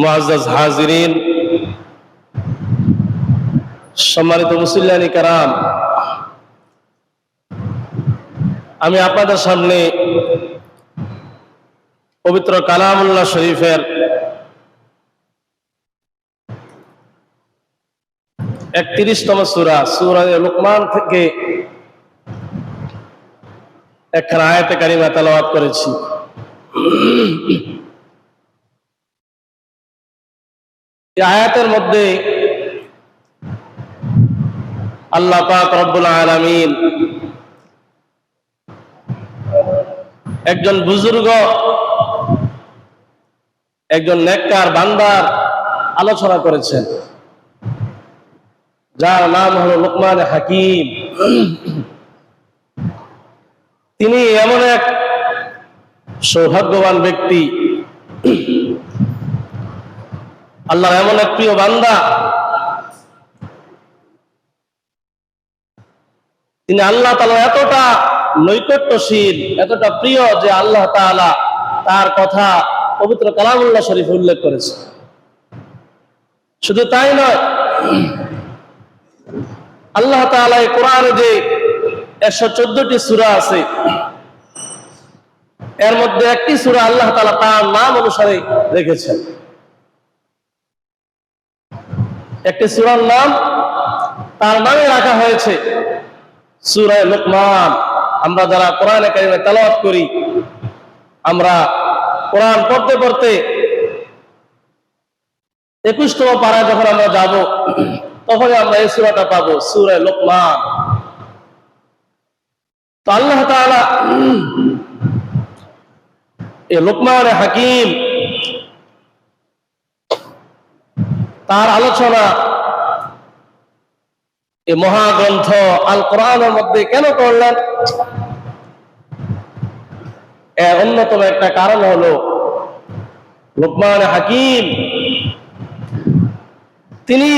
মুআজ্জাজ হাজিরিন, সম্মানিত মুসল্লিয়ানে কেরাম, আমি আপনাদের সামনে পবিত্র কালামুল্লাহ শরীফের 31তম সূরা সূরা লুকমান থেকে একখানা আয়াতে কারিমা তেলাওয়াত করেছি। এই আয়াতের মধ্যে আল্লাহ পাক রব্বুল আলামিন একজন বুজুর্গ, একজন নেককার বান্দার আলোচনা করেছেন, যার নাম হলো লুকমান হাকিম। তিনি এমন এক সৌভাগ্যবান ব্যক্তি, আল্লাহর এমন এক প্রিয় বান্দা, তিনি আল্লাহ তাআলা এতটা নৈকট্যশীল, এতটা প্রিয় যে আল্লাহ তাআলা তার কথা পবিত্র কালামুল্লাহ শরীফে উল্লেখ করেছে। শুধু তাই নয়, আল্লাহ তাআলা এই কোরআনে যে 114টি সূরা আছে, এর মধ্যে একটি সূরা আল্লাহ তাআলা তার নাম অনুসারে রেখেছেন। একটি সূরার নাম তার নামে রাখা হয়েছে, সূরা লুকমান। আমরা যারা কোরআনে কারিমে তেলাওয়াত করি, আমরা কোরআন পড়তে পড়তে 21তম পারায় যখন আমরা যাব, তখনই আমরা এই সূরাটা পাবো, সূরা লুকমান। তো আল্লাহ তাআলা এই লুকমান হাকিম তার আলোচনা এই মহাগ্রন্থ আল কোরআনের মধ্যে কেন করলেন? এর অন্যতম একটা কারণ হলো লুকমান হাকিম তিনি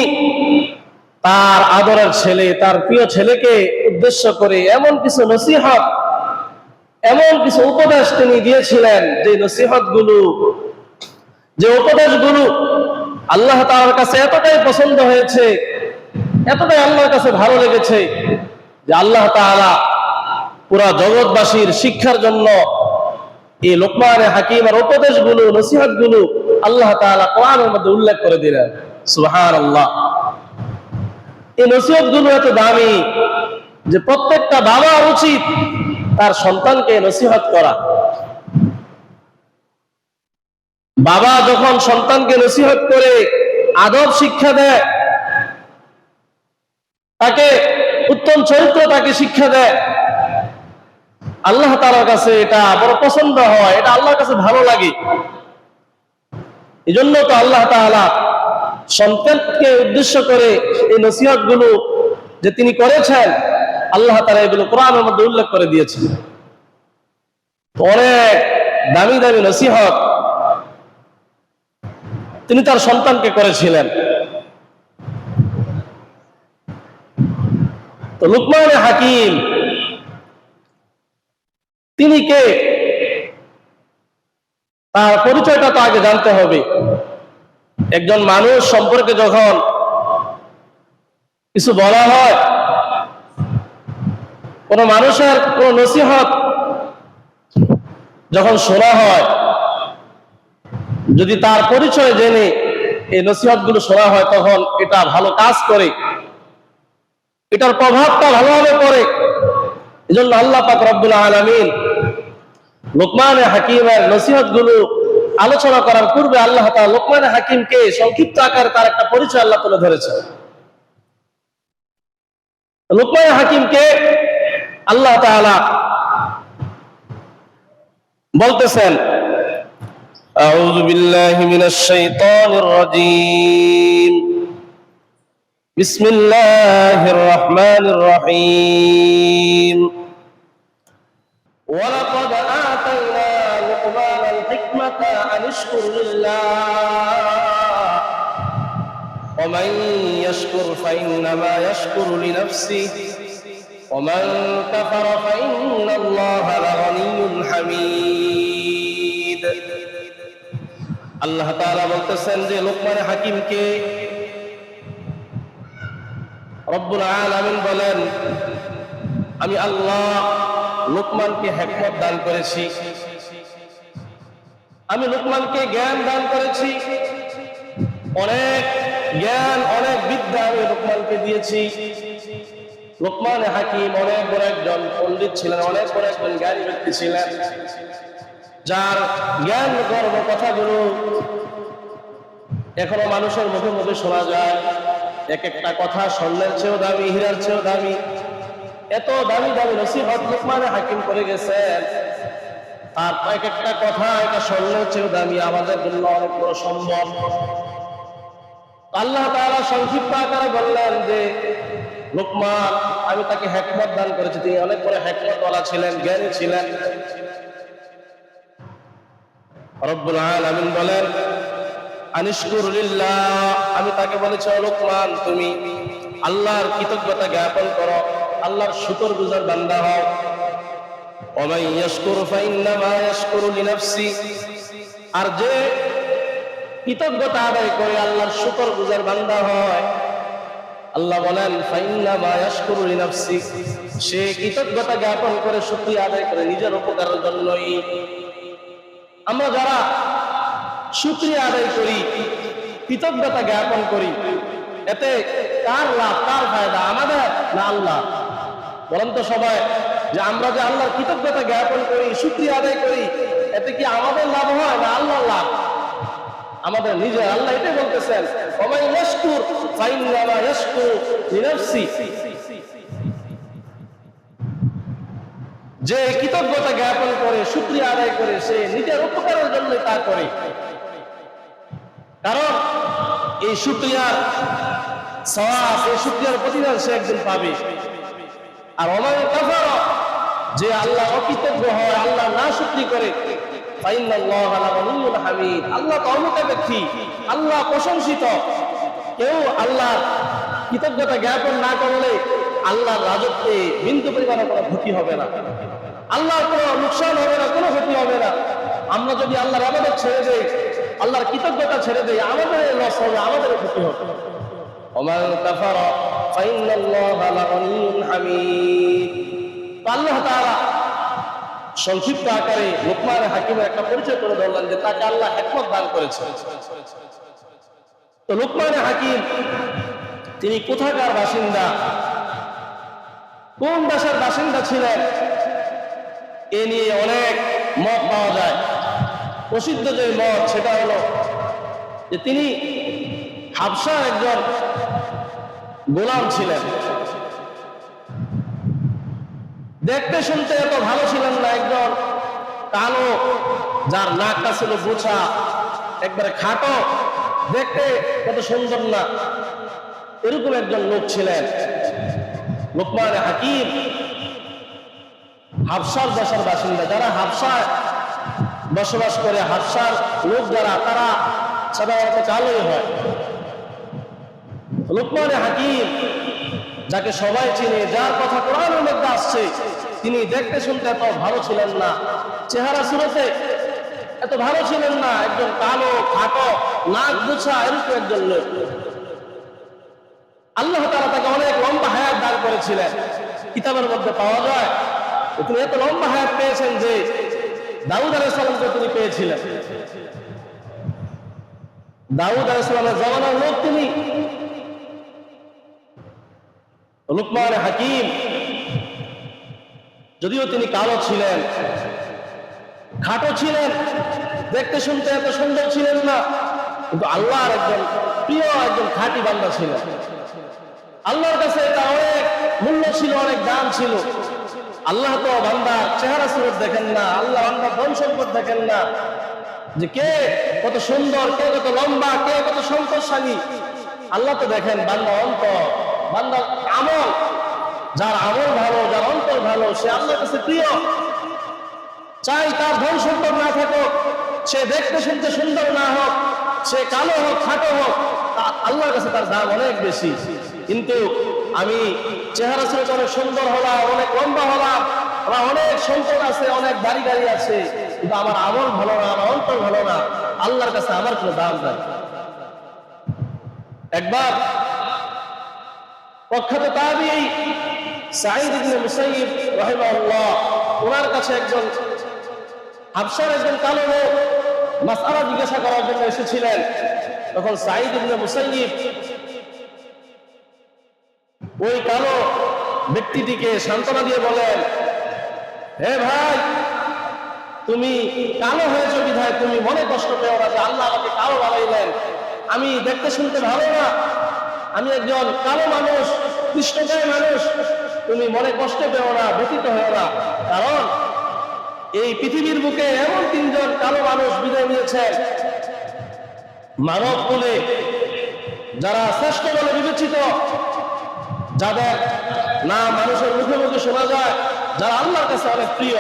তার আদরের ছেলে, তার প্রিয় ছেলেকে উদ্দেশ্য করে এমন কিছু নসিহত, এমন কিছু উপদেশ তিনি দিয়েছিলেন, যে নসিহতগুলো, যে উপদেশগুলো আল্লাহ তাআলার কাছে এতটাই পছন্দ হয়েছে, এতটাই আল্লাহর কাছে ভালো লেগেছে, যে আল্লাহ তাআলা পুরা জগৎবাসীর শিক্ষার জন্য এই লুকমান হাকিমের উপদেশগুলো, নসিহতগুলো আল্লাহ তাআলা কোরআনের মধ্যে উল্লেখ করে দিলেন। সুবহানাল্লাহ। এই নসিহতগুলো এত দামি যে প্রত্যেকটা বাবা উচিত তার সন্তানকে নসিহত করা। বাবা যখন সন্তানকে নসিহত করে আদব শিক্ষা দেয়, তাকে উত্তম চরিত্র, তাকে শিক্ষা দেয়, আল্লাহ তাআলার কাছে এটা বড় পছন্দ হয়, এটা আল্লাহর কাছে ভালো লাগে। এই জন্য তো আল্লাহ তাআলা সন্তানকে উদ্দেশ্য করে এই নসিহতগুলো যে তিনি করেছেন, আল্লাহ তাআলা এগুলো কোরআনের মধ্যে উল্লেখ করে দিয়েছেন। অনেক দামি দামি নসিহত তিনি তার সন্তানকে করেছিলেন। তো লুকমান হাকিম তিনি কে, তার পরিচয়টা তো আগে জানতে হবে। একজন মানুষ সম্পর্কে যখন কিছু বলা হয়, কোন মানুষের কোন নসিহত যখন শোনা হয়, যদি তার পরিচয় জেনে এই নসিহতগুলো শোনা হয়, তখন এটা ভালো কাজ করে, এটার প্রভাবটা ভালোভাবে পড়ে। এজন্য আল্লাহ পাক রব্বুল আলামিন লুকমান হাকিমের নসিহতগুলো আলোচনা করার পূর্বে আল্লাহ তাআলা লুকমান হাকিমকে সংক্ষিপ্ত আকারে তার একটা পরিচয় আল্লাহ তুলে ধরেছেন। লুকমান হাকিমকে আল্লাহ তাআলা বলতেছেন, আউযু বিল্লাহি মিনাশ শাইতানির রাজীম, বিসমিল্লাহির রহমানির রহিম। ওয়ালাকাদ আতাইনা লুকমানাল হিকমাতা আন ইশকুর লিল্লাহ ওয়া মান ইয়াশকুর ফাইন্নামা ইয়াশকুরু লিনাফসিহি ওয়া মান কাফারা ফাইন্নাল্লাহা লাগানিয়্যুন হামিদ। আল্লাহ তাআলা বলতেছেন যে লোকমান হাকিমকে রব্বুল আলামিন বলেন, আমি আল্লাহ লোকমানকে হিকমত দান করেছি, আমি লোকমানকে জ্ঞান দান করেছি, অনেক জ্ঞান অনেক বিদ্যা আমি লোকমানকে দিয়েছি। লোকমান হাকিম অনেক বড় একজন পণ্ডিত ছিলেন, অনেক বড় একজন জ্ঞানী ব্যক্তি ছিলেন, যার জ্ঞান গর্ব কথাগুলো এখনো মানুষের মুখে মুখে শোনা যায়। এক একটা কথা স্বর্ণের চেয়েও দামি, হীরার চেয়েও দামি, এত দামি দামি নসিহত লোকমান হাকিম করে গেছেন। আর এক একটা কথা এটা স্বর্ণের চেয়েও দামি, আমাদের জন্য অনেক বড় সম্মান। আল্লাহ তাআলা সংক্ষিপ্ত আকারে বললেন যে লোকমান, আমি তাকে হিকমত দান করেছি, তিনি অনেক বড় হিকমতওয়ালা ছিলেন, জ্ঞানী ছিলেন। রব্বুল আলামিন বলেন, আনিশকুর লিল্লাহ, আমি তাকে বলেছি লোকমান তুমি আল্লাহর কৃতজ্ঞতা জ্ঞাপন করো, আল্লাহর শুকরগুজার বান্দা হও। ওয়া মান ইয়াশকুর ফাইন্নামা ইয়াশকুরু লিনাফসি, আর যে কৃতজ্ঞতা আদায় করে আল্লাহর শুকরগুজার বান্দা হয়, আল্লাহ বলেন ফাইন্নামা ইয়াশকুরু লিনাফসি, সে কৃতজ্ঞতা জ্ঞাপন করে শুকরিয়া আদায় করে নিজের উপকারের জন্যই। আমরা যারা শুকরিয়া আদায় করি, কৃতজ্ঞতা জ্ঞাপন করি, এতে কার লাভ, কার ফায়দা, আমাদের না আল্লাহ? বলেন তো সবাই, যে আমরা যে আল্লাহর কৃতজ্ঞতা জ্ঞাপন করি, শুকরিয়া আদায় করি, এতে কি আমাদের লাভ হয় না আল্লাহর লাভ? আমাদের নিজের। আল্লাহ এটাই বলতেছেন, ওয়া মান ইয়াশকুর ফাইন্নামা ইয়াশকুরু লিনাফসি, যে কৃতজ্ঞতা জ্ঞাপন করে শুকরিয়া আদায় করে সে নিজের উপকারের জন্য তা করে। কারণ এই শুকরিয়ার সওয়াব, এই শুকরিয়ার প্রতিদান সে একদিন পাবে। আর ওমান কাফারা, যে আল্লাহ অকৃতজ্ঞ হয়, আল্লাহ না শুকরি করে, ফাইন্নাল্লাহা লাগানিয়্যুন হামিদ, আল্লাহ তো অমুখাপেক্ষী, আল্লাহ প্রশংসিত। কেউ আল্লাহর কৃতজ্ঞতা জ্ঞাপন না করলে আল্লাহর রাজত্বে বিন্দু পরিমাণে কোনো ক্ষতি হবে না, আল্লাহর কোনো লোকসান হবে না, কোনো ক্ষতি হবে না। আমরা যদি আল্লাহর ইবাদত ছেড়ে দেই, আল্লাহর কৃতজ্ঞতা ছেড়ে দেই, আমাদের লস হবে, আমাদের ক্ষতি হবে। ওমান কাফারা ফাইন্নাল্লাহা লাগানিয়্যুন হামিদ। আল্লাহ তাআলা সংক্ষিপ্ত আকারে লোকমান হাকিমের একটা পরিচয় করে ধরলেন যে তাকে আল্লাহ হিকমত দান করেছে। তো লোকমান হাকিম তিনি কোথাকার বাসিন্দা, কোন দেশের বাসিন্দা ছিলেন, এ নিয়ে অনেক মত পাওয়া যায়। প্রসিদ্ধ যে মত সেটা হলো যে তিনি হাবশার একজন গোলাম ছিলেন। দেখতে শুনতে এত ভালো ছিলেন না, একজন কালো, যার নাকটা ছিল গোছা, একবারে খাটো, দেখতে কত সুন্দর না, এরকম একজন লোক ছিলেন লোকমান হাকিম। হাবশার দেশের বাসিন্দা, যারা হাবশায় বসবাস করে, হাবশার লোক যারা, তারা সাধারণত কালোই হয়। লোকমান হাকিম, যাকে সবাই চিনে, যার কথা কোরআনের মধ্যে আসছে, তিনি দেখতে শুনতে এত ভালো ছিলেন না, চেহারা সুরতে এত ভালো ছিলেন না, একজন কালো, খাটো, নাক গোছা, এরকম একজন লোক। আল্লাহ তাআলা তাকে অনেক লম্বা হায়াত দান করেছিলেন। কিতাবের মধ্যে পাওয়া যায় তিনি এত লম্বা হায়াত পেয়েছেন যে দাউদ আলাইহিস সালামকে তিনি পেয়েছিলেন। দাউদ আলাইহিস সালামের জামানার লোক তিনি। লোকমান হাকিম যদিও তিনি কালো ছিলেন, খাটো ছিলেন, দেখতে শুনতে এত সুন্দর ছিলেন না, কিন্তু আল্লাহর একজন প্রিয়, একজন খাঁটি বান্দা ছিলেন। আল্লাহর কাছে এটা অনেক মূল্য ছিল, অনেক দাম ছিল। আল্লাহ তো বান্দার চেহারা সুরত দেখেন না, আল্লাহ বান্দার ধন সম্পদ দেখেন না, যে কে কত সুন্দর, কে কত লম্বা, কে কত সম্পদশালী। আল্লাহ তো দেখেন বান্দা অন্তর, বান্দার আমল। যার আমল ভালো, যার অন্তর ভালো, সে আল্লাহর কাছে প্রিয়। চাই তার ধন সম্পদ না থাকুক, সে দেখতে শুনতে সুন্দর না হোক, সে কালো হোক, খাটো হোক, আল্লাহর কাছে তার দাম অনেক বেশি। কিন্তু আমি চেহারা ছিল অনেক সুন্দর হলাম, অনেক লম্বা হলাম, আমার অনেক সম্পদ আছে, অনেক বাড়ি গাড়ি আছে, কিন্তু আমার আমল ভালো না, আমার অন্তর ভালো না, আল্লাহর কাছে আমার কোনো দাম নাই। একবার প্রখ্যাত তাবিঈ সাঈদ ইবনে মুসাইয়িব রাহিমাহুল্লাহ, ওনার কাছে একজন হাবশার একজন কালো লোক মাসআলা জিজ্ঞাসা করার জন্য এসেছিলেন। তখন সাঈদ ইবনে মুসাইয়িব ওই কালো ব্যক্তিটিকে সান্ত্বনা দিয়ে বলেন, হে ভাই, তুমি কালো হয়েছো বিধায় তুমি মনে কষ্ট পেও না যে আল্লাহ আমাকে কালো বানাইলেন, আমি দেখতে শুনতে ভালো না, আমি একজন কালো মানুষ, কৃষ্ণকায় মানুষ, তুমি মনে কষ্ট পেও না, ব্যথিত হও না। কারণ এই পৃথিবীর বুকে এমন তিনজন কালো মানুষ বিদায় নিয়েছেন মানব কুলে, যারা শ্রেষ্ঠ বলে বিবেচিত, যাদের নাম মানুষের মুখে মুখে শোনা যায়, যারা আল্লাহর কাছে অনেক প্রিয়।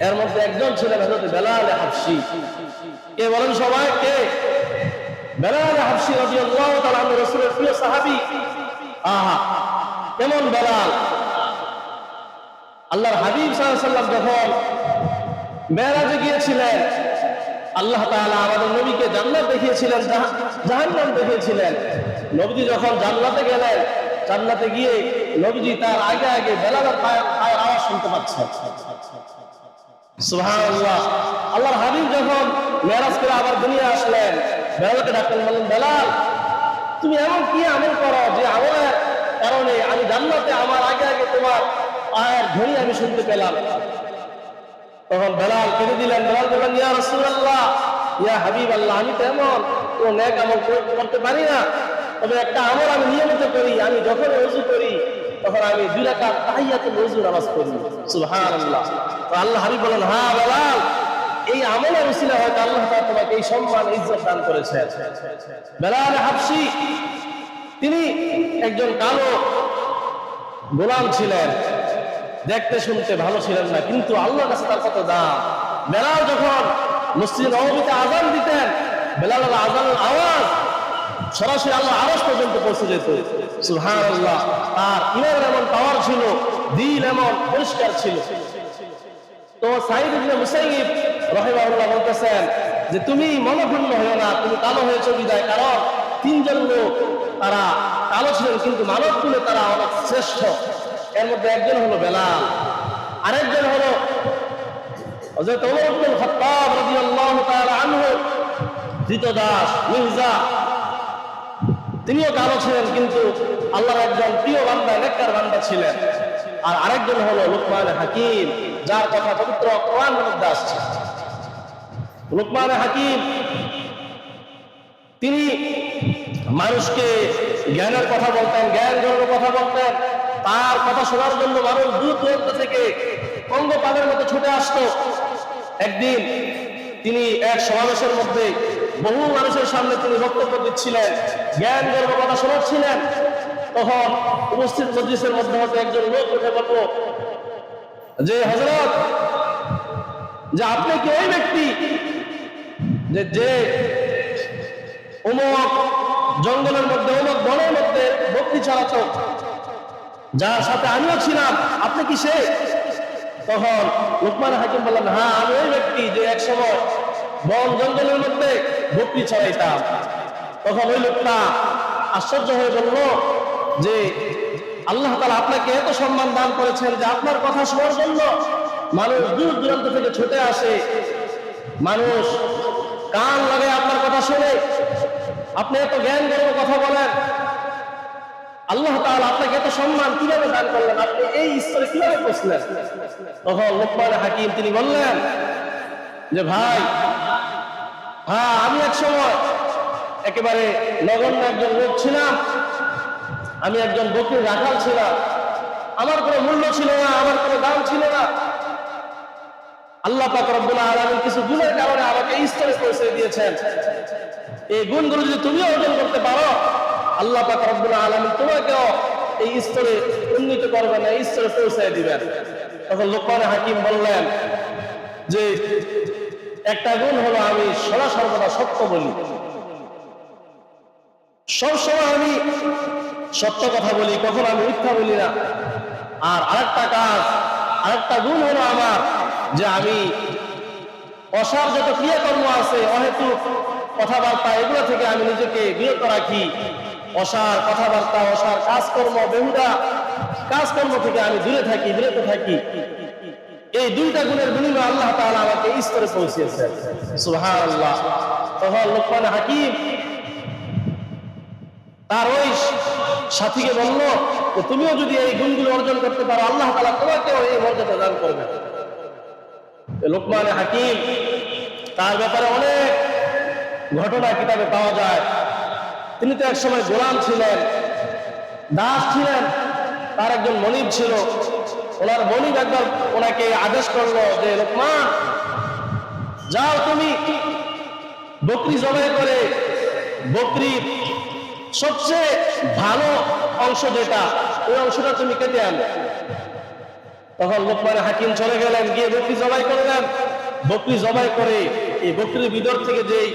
এর মধ্যে একজন ছিলেন হযরত বেলাল হাবশী। কে বলেন সবাই? কে? বেলাল হাবশী রাদিয়াল্লাহু তাআলা আনহু, রাসূলের প্রিয় সাহাবী। আহা, কেমন বেলাল! আল্লাহর হাবিব সাল্লাল্লাহু আলাইহি ওয়াসাল্লাম যখন মেরাজে গিয়েছিলেন, আল্লাহ তাআলা আমাদের নবীকে জান্নাত দেখিয়েছিলেন, জাহান্নাম দেখিয়েছিলেন। নবীজি যখন জান্নাতে গেলেন, জান্নাতে গিয়ে নবীজি তার আগে আগে বেলালের পায়ের আওয়াজ শুনতে পাচ্ছেন। সুবহানাল্লাহ। আল্লাহর হাবিব যখন মেরাজ করে আবার দুনিয়া আসলেন, বেলালকে ডাকলেন, বললেন, বেলাল, তুমি এমন কি আমল করো যে আমলের কারণে আমি জান্নাতে আমার আগে আগে তোমার পায়ের ধ্বনি আমি শুনতে পেলাম। তখন বেলাল কেঁদে দিলেন। বেলাল বললেন, ইয়া রাসূলুল্লাহ, ইয়া হাবিবাল্লাহ, আমি তো এমন কোন নেক আমল করতে পারি না, তবে একটা আমল আমি নিয়মিত করি। আমি যখন ওযু করি তখন আমি 2 রাকাত তাহিয়াতুল ওযু নামাজ পড়ি। সুবহানাল্লাহ। তো আল্লাহ হাবিব বলেন, হ্যাঁ বেলাল, এই আমলের উসিলা হয়তো আল্লাহ তাআলা তোমাকে এই সম্মান ইজ্জত দান করেছেন। বেলাল হাবশী তিনি একজন কালো গোলাম ছিলেন, দেখতে শুনতে ভালো ছিলেন না, কিন্তু আল্লাহর কাছে তার কত দাম। বেলাল যখন মসজিদ নববীতে আযান দিতেন, বেলালের আযানের আওয়াজ সরাসরি আল্লাহ আরশ পর্যন্ত পৌঁছে যেত। সুবহানাল্লাহ। আর ইমানের এমন পাওয়ার ছিল, দিল এমন পরিষ্কার ছিল। তো সাঈদ ইবনে মুসাইয়িব রাহিমাহুল্লাহ বলতেছেন যে তুমি মনোক্ষুণ্ণ হয়ো না, তুমি কালো হয়েছো বিদায়। কারণ 3 জন লোক তারা কালো ছিলেন, কিন্তু মানব কুলে তারা অনেক শ্রেষ্ঠ। এর মধ্যে একজন হলো বেলাল, আরেকজন হলো হযরত ওমর ইবনে খাত্তাব রাদিয়াল্লাহু তাআলা আনহু, ধৃতদাস মির্জা। তিনিও কালো ছিলেন, কিন্তু আল্লাহর একজন প্রিয় বান্দা, নেককার বান্দা ছিলেন। আর আরেকজন হলো লুকমান হাকিম, যার কথা পবিত্র কোরআনের মধ্যে আসছে। লুকমান হাকিম তিনি মানুষকে জ্ঞানের কথা বলতেন, জ্ঞান গ্রহণের কথা বলতেন। তার কথা শোনার জন্য মানুষ দূর দূরান্ত থেকে পঙ্গপালের মতো ছুটে আসতো। একদিন তিনি এক সমাবেশের মধ্যে বহু মানুষের সামনে তিনি বক্তব্য দিচ্ছিলেন, জ্ঞান গর্ব কথা শোনাচ্ছিলেন। তখন উপস্থিত মজলিসের মধ্যে হতে একজন লোক উঠে বলল যে, হযরত, যে আপনি কি ওই ব্যক্তি যে অমুক জঙ্গলের মধ্যে, অমুক বনের মধ্যে বকরি চালাতো, যার সাথে আমিও ছিলাম, আপনি কি সে? তখন লুকমান হাকিম বললেন, হ্যাঁ, আমি ওই ব্যক্তি যে একসময় বন জঙ্গলের মধ্যে বকরি চড়াইতাম। তখন ওই লোকটা আশ্চর্য হয়ে বলল যে আল্লাহ তাআলা আপনাকে এত সম্মান দান করেছেন যে আপনার কথা শোনার জন্য মানুষ দূর দূরান্ত থেকে ছুটে আসে, মানুষ কান লাগায় আপনার কথা শোনে, আপনি এত জ্ঞান গর্ব কথা বলেন, আল্লাহ তাআলা আপনাকে এত সম্মান কিভাবে দান করলেন, আপনি এই স্তরে কিভাবে পৌঁছলেন? তখন লুকমান হাকিম তিনি বললেন যে ভাই, হ্যাঁ, আমি এক সময় একেবারে নগণ্য একজন লোক ছিলাম, আমি একজন বকরির রাখাল ছিলাম, আমার কোনো মূল্য ছিল না, আমার কোনো দাম ছিল না। আল্লাহ পাক রব্বুল আলামিন কিছু গুণের কারণে আমাকে এই স্তরে পৌঁছে দিয়েছেন। এই গুণগুলো যদি তুমিও অর্জন করতে পারো, আল্লাহ পাক রব্বুল আলামিন তোমাকেও এই স্তরে উন্নীত করবেন, এই স্তরে পৌঁছে দিবেন। তখন লুকমান হাকিম বললেন যে একটা গুণ হলো আমি সদা সর্বদা সত্য বলি, সবসময় আমি সত্য কথা বলি, কখনো আমি মিথ্যা বলি না। আর আরেকটা কাজ, আরেকটা গুণ হলো আমার যে আমি অসার যত ক্রিয়াকর্ম আছে, অহেতুক কথাবার্তা, এগুলো থেকে আমি নিজেকে বিরত রাখি। অসার কথাবার্তা, অসার কাজকর্ম, বেহুদা কাজকর্ম থেকে আমি দূরে থাকি, বিরত থাকি। এই দুইটা গুণের বিনিময়ে আল্লাহ তাআলা আমাকে এই স্তরে পৌঁছিয়েছেন। সুবহানাল্লাহ। তখন লোকমান হাকিম তার ওই সাথীকে বলল যে তুমিও যদি এই গুণগুলো অর্জন করতে পারো, আল্লাহ তাআলা তোমাকেও এই মর্যাদা দান করবেন। লোকমান হাকিম তার ব্যাপারে অনেক ঘটনা কিতাবে পাওয়া যায়। তিনি তো একসময় গোলাম ছিলেন, দাস ছিলেন, তার একজন মনিব ছিল। ওনার মনিব একবার ওনাকে আদেশ করলো যে লোকমান, যাও তুমি বকরি জবাই করে বকরির সবচেয়ে ভালো অংশ যেটা, ওই অংশটা তুমি কেটে আনো। তখন লোকমান হাকিম চলে গেলেন, গিয়ে বকরি জবাই করলেন। বকরি জবাই করে এই বকরির ভিতর থেকে যেই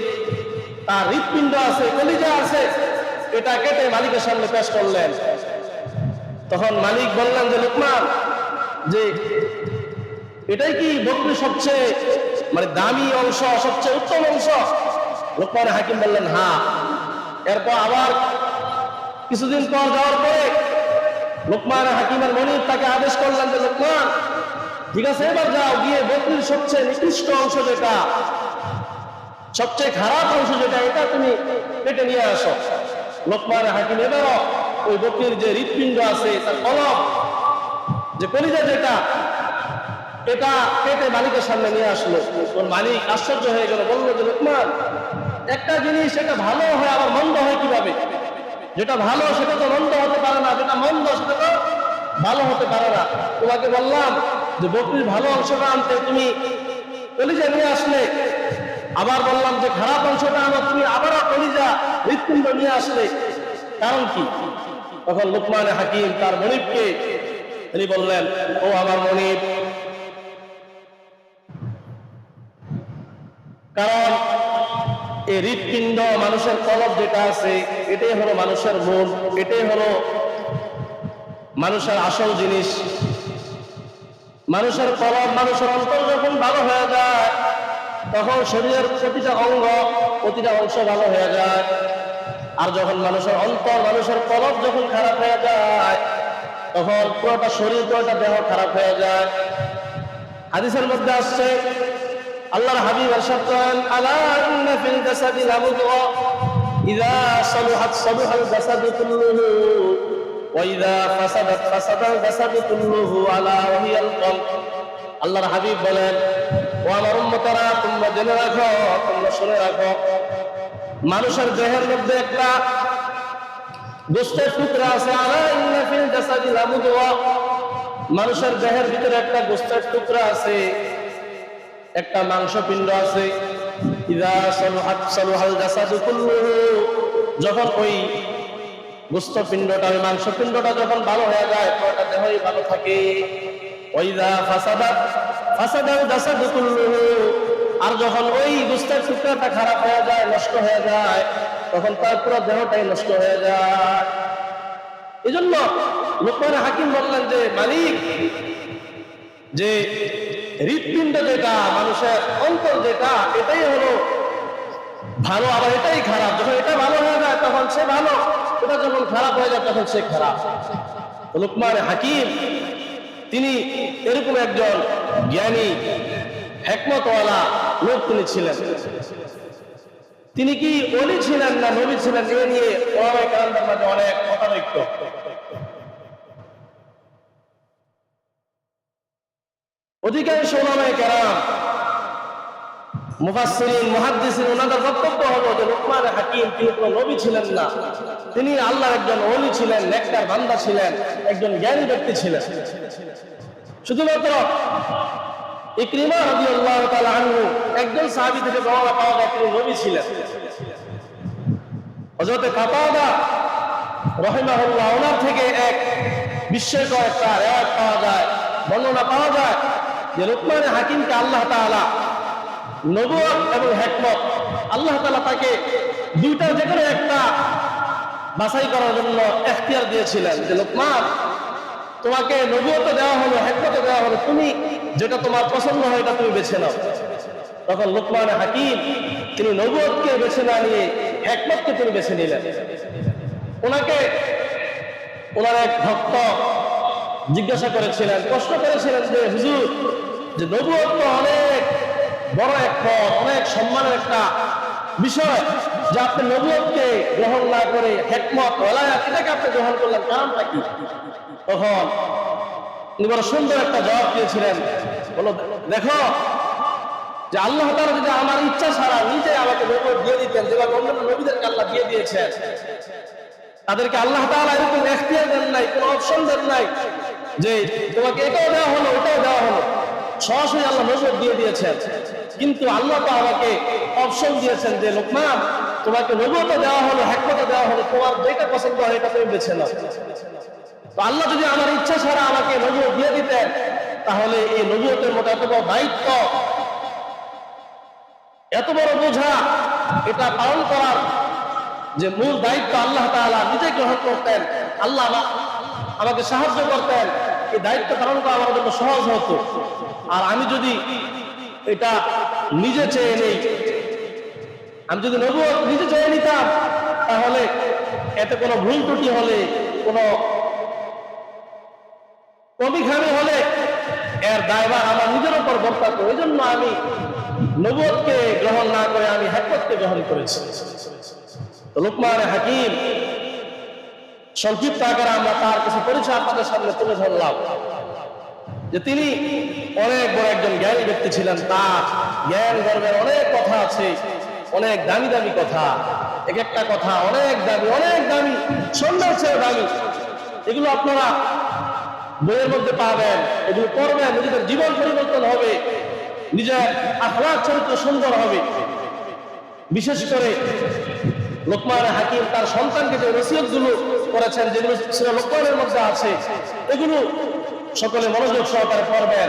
তার হৃৎপিণ্ড আছে, কলিজা আছে, এটা কেটে মালিকের সামনে পেশ করলেন। তখন মালিক বললেন যে লোকমান, যে এটাই কি বকরির সবচেয়ে দামি অংশ, সবচেয়ে উত্তম অংশ? লোকমান হাকিম বললেন হ্যাঁ। এরপর আবার কিছুদিন পর যাওয়ার পরে লোকমান হাকিমের মনিব তাকে আদেশ করলেন যে লোকমান, ঠিক আছে, এবার যাও, গিয়ে বকরির সবচেয়ে নিকৃষ্ট অংশ যেটা, সবচেয়ে খারাপ অংশ যেটা, এটা তুমি কেটে নিয়ে আসো। লোকমান হাকিম এবারও ওই বকরির যে হৃৎপিণ্ড আছে, তার কলব, যে কলিজা যেটা, এটা কেটে মালিকের সামনে নিয়ে আসলো। তোর মালিক আশ্চর্য হয়ে গেল, বললো যে লোকমান, একটা জিনিস এটা ভালো হয় আবার মন্দ হয় কিভাবে? যেটা ভালো সেটা তো মন্দ হতে পারে না, যেটা মন্দ সেটা তো ভালো হতে পারে না। তোমাকে বললাম যে বকরির ভালো অংশটা আনতে, তুমি কলিজা নিয়ে আসলে। আবার বললাম যে খারাপ অংশটা আনো, তুমি আবারও কলিজা হৃৎপিণ্ড নিয়ে আসলে, কারণ কি? তখন লোকমান হাকিম তার মনিবকে তিনি বললেন, ও আমার মনিব, কারণ এই হৃৎপিণ্ড, মানুষের কলব যেটা আছে, এটাই হলো মানুষের মন, এটাই হলো মানুষের আসল জিনিস। মানুষের কলব, মানুষের অন্তর যখন ভালো হয়ে যায়, তখন শরীরের প্রতিটা অঙ্গ, প্রতিটা অংশ ভালো হয়ে যায়। আর যখন মানুষের অন্তর, মানুষের কলব যখন খারাপ হয়ে যায়, তখন পুরোটা শরীর, পুরোটা দেহ খারাপ হয়ে যায়। হাদিসের মধ্যে আসছে, আল্লাহর হাবিব ইরশাদ করেন, আলা ইন্না ফিল জাসাদি লামুদগা ইযা সালুহাত সালুহাল জাসাদু কুল্লুহু ওয়া ইযা ফাসাদাত ফাসাদাল জাসাদু কুল্লুহু আলা ওয়া হিয়াল কলব। আল্লাহর হাবিব বলেন, ও আমার উম্মতেরা, তোমরা জেনে রাখো, তোমরা শুনে রাখো, মানুষের দেহের মধ্যে একটা গোশতের টুকরা আছে। আলা ইন্না ফিল জাসাদি লামুদগা, মানুষের দেহের ভিতরে একটা গোশতের টুকরা আছে, একটা মাংসপিণ্ড আছে। ইযা সালুহাত সালুহাল জাসাদু কুল্লুহু, যখন ওই গোশতপিণ্ডটা, ওই মাংসপিণ্ডটা যখন ভালো হয়ে যায়, পুরোটা দেহই ভালো থাকে। ওয়া ইযা ফাসাদাত ফাসাদাল জাসাদু কুল্লুহু, আর যখন ওই গোশতের টুকরাটা খারাপ হয়ে যায়, নষ্ট হয়ে যায়, তখন তার পুরো দেহটাই নষ্ট হয়ে যায়। এজন্য লোকমান হাকিম বললেন যে মালিক, যে হৃৎপিণ্ড যেটা, মানুষের অন্তর যেটা, এটাই হলো ভালো, আবার এটাই খারাপ। যখন এটা ভালো হয়ে যায় তখন সে ভালো, এটা যখন খারাপ হয়ে যায় তখন সে খারাপ। লোকমান হাকিম তিনি এরকম একজন জ্ঞানী, হিকমতওয়ালা লোক তিনি ছিলেন। তিনি কি ওলি ছিলেন না নবী ছিলেন, এ নিয়ে ওলামায়ে কেরামদের মাঝে অনেক মতানৈক্য। অধিকাংশ ওলামায়ে কেরাম, মুফাসসিরিন, মুহাদ্দিসিন, ওনাদের বক্তব্য হলো যে লোকমান হাকিম তিনি কোনো নবী ছিলেন না, তিনি আল্লাহর একজন ওলি ছিলেন, নেককার বান্দা ছিলেন, একজন জ্ঞানী ব্যক্তি ছিলেন। শুধুমাত্র ইকরিমা রাদিয়াল্লাহু তাআলা আনহু একজন সাহাবী থেকে বর্ণনা পাওয়া যায় তিনি নবী ছিলেন। হযরত কাতাদা রাহিমাহুল্লাহ, ওনার থেকে এক বিস্ময়কর একটা রিওয়ায়াত পাওয়া যায়, বর্ণনা পাওয়া যায় যে লোকমান হাকিমকে আল্লাহ তাআলা নবুয়ত এবং হিকমত, আল্লাহ তাআলা তাকে দুইটা যে কোনো একটা বাছাই করার জন্য ইখতিয়ার দিয়েছিলেন যে লোকমান, তোমাকে নবুয়ত দেওয়া হলো, হিকমত দেওয়া হলো, তুমি যেটা তোমার পছন্দ হয় এটা তুমি বেছে নাও। তখন লোকমান হাকিম তিনি নবুয়তকে বেছে না নিয়ে হিকমতকে তিনি বেছে নিলেন। ওনাকে ওনার এক ভক্ত জিজ্ঞাসা করেছিলেন, প্রশ্ন করেছিলেন যে হুজুর, যে নবুয়ত তো অনেক বড় এক পদ, অনেক সম্মানের একটা বিষয়, যে আপনি নবুয়তকে গ্রহণ না করে হিকমত ওলায়াত এটাকে আপনি গ্রহণ করলেন, কারণটা কি? তখন উনি বড় সুন্দর একটা জবাব দিয়েছিলেন, বলো দেখো, যে আল্লাহ তাআলা যদি আমার ইচ্ছা ছাড়া নিজে আমাকে নবুয়ত দিয়ে দিতেন, যেভাবে অন্যান্য নবীদেরকে আল্লাহ দিয়ে দিয়েছেন, তাদেরকে আল্লাহ তাআলা এরকম এখতিয়ার দেন নাই, কোনো অপশন দেন নাই যে তোমাকে এটাও দেওয়া হলো ওটাও দেওয়া হলো, সরাসরি আল্লাহ নবুয়ত দিয়ে দিয়েছেন। কিন্তু আল্লাহ তো আমাকে অপশন দিয়েছেন যে লোকমান, তোমাকে নবুয়ত দেওয়া হলো, হিকমত দেওয়া হলো, তোমার যেটা পছন্দ হয় এটা তুমি বেছে নাও। তো আল্লাহ যদি আমার ইচ্ছা ছাড়া আমাকে নবুয়ত দিয়ে দিতেন, তাহলে এই নবুয়তের মতো এত বড় দায়িত্ব, এত বড় বোঝা, এটা পালন করার যে মূল দায়িত্ব আল্লাহ তাআলা নিজে গ্রহণ করতেন, আল্লাহ আমাকে সাহায্য করতেন, এই দায়িত্ব পালন করা আমার জন্য সহজ হতো। আর আমি যদি এটা নিজে চেয়ে নেই, আমি যদি নবুয়ত নিজে চেয়ে নিতাম, তাহলে এতে কোনো ভুল ত্রুটি হলে, কোনো কমি খামি হলে এর দায়ভার আমার নিজের উপর বর্তাতো। এই জন্য আমি নবুয়তকে গ্রহণ না করে আমি হিকমতকে গ্রহণ করেছি। লোকমান হাকিম সংক্ষিপ্ত আকারে আমরা তার কিছু পরিচয় আপনাদের সামনে তুলে ধরলাম, যে তিনি অনেক বড় একজন জ্ঞানী ব্যক্তি ছিলেন। তার জ্ঞান গর্বের অনেক কথা আছে, অনেক দামি দামি কথা, এক একটা কথা অনেক দামি, সুন্দর চেয়ে দামি। এগুলো আপনারা বইয়ের মধ্যে পাবেন, এগুলো পড়বেন, নিজেদের জীবন পরিবর্তন হবে, নিজের আখলাক চরিত্র সুন্দর হবে। বিশেষ করে লোকমান হাকিম তার সন্তানকে যে নসিহতগুলো করেছেন, যেগুলো সূরা লোকমানের মধ্যে আছে, এগুলো সকলে মনোযোগ সহকারে পড়বেন।